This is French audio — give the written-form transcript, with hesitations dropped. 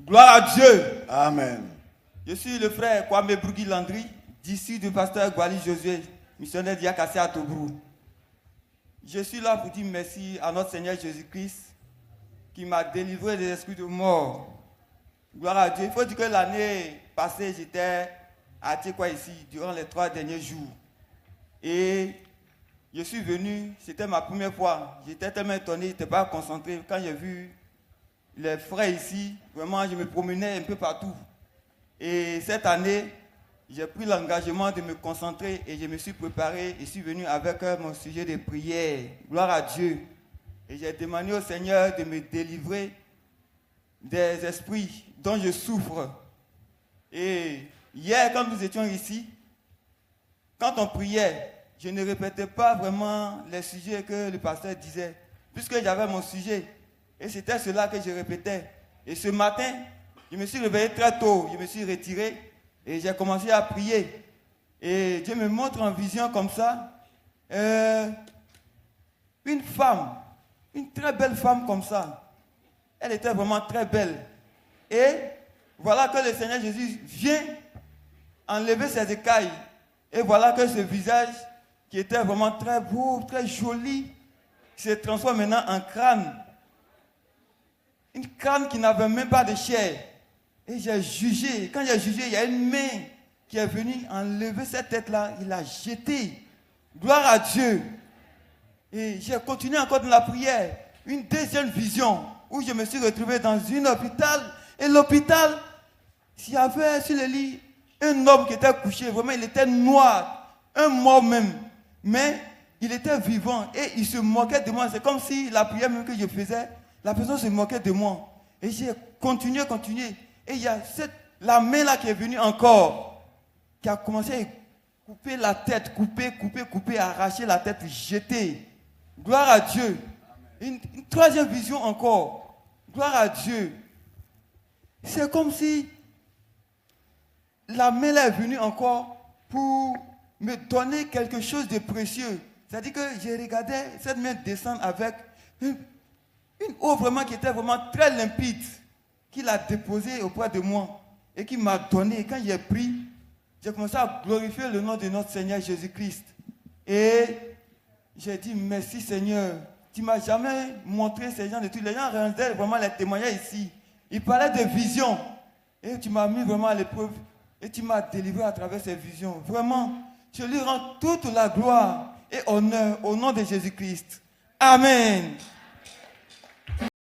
Gloire à Dieu. Amen. Je suis le frère Kwame Brugui Landry, d'ici du pasteur Gwali Josué, missionnaire d'Yakassé à Tobrou. Je suis là pour dire merci à notre Seigneur Jésus-Christ qui m'a délivré des esprits de mort. Gloire à Dieu. Il faut dire que l'année passée, j'étais à Tchekwa ici durant les 3 derniers jours. Et je suis venu, c'était ma première fois. J'étais tellement étonné, je n'étais pas concentré. Quand j'ai vu les frères ici, vraiment, je me promenais un peu partout. Et cette année, j'ai pris l'engagement de me concentrer et je me suis préparé et suis venu avec mon sujet de prière. Gloire à Dieu. Et j'ai demandé au Seigneur de me délivrer des esprits dont je souffre. Et hier, quand nous étions ici, quand on priait, je ne répétais pas vraiment les sujets que le pasteur disait, puisque j'avais mon sujet. Et c'était cela que je répétais. Et ce matin, je me suis réveillé très tôt, je me suis retiré et j'ai commencé à prier. Et Dieu me montre en vision comme ça, une femme, une très belle femme comme ça. Elle était vraiment très belle. Et voilà que le Seigneur Jésus vient enlever ses écailles. Et voilà que ce visage qui était vraiment très beau, très joli, se transforme maintenant en crâne. Une crâne qui n'avait même pas de chair. Et j'ai jugé. Quand j'ai jugé, il y a une main qui est venue enlever cette tête-là. Il l'a jetée. Gloire à Dieu. Et j'ai continué encore dans la prière. Une deuxième vision où je me suis retrouvé dans un hôpital. Et l'hôpital, s'il y avait sur le lit un homme qui était couché. Vraiment, il était noir. Un mort même. Mais il était vivant. Et il se moquait de moi. C'est comme si la prière même que je faisais, la personne se moquait de moi. Et j'ai continué. Et il y a la main là qui est venue encore, qui a commencé à couper la tête, couper, arracher la tête, jeter. Gloire à Dieu. Une troisième vision encore. Gloire à Dieu. C'est comme si la main là est venue encore pour me donner quelque chose de précieux. C'est-à-dire que j'ai regardé cette main descendre avec une eau vraiment qui était vraiment très limpide, qu'il a déposée auprès de moi et qui m'a donné. Et quand j'ai pris, j'ai commencé à glorifier le nom de notre Seigneur Jésus-Christ. Et j'ai dit merci Seigneur. Tu ne m'as jamais montré ces gens de tout. Les gens rendaient vraiment les témoignages ici. Ils parlaient de visions. Et tu m'as mis vraiment à l'épreuve. Et tu m'as délivré à travers ces visions. Vraiment, je lui rends toute la gloire et honneur au nom de Jésus-Christ. Amen.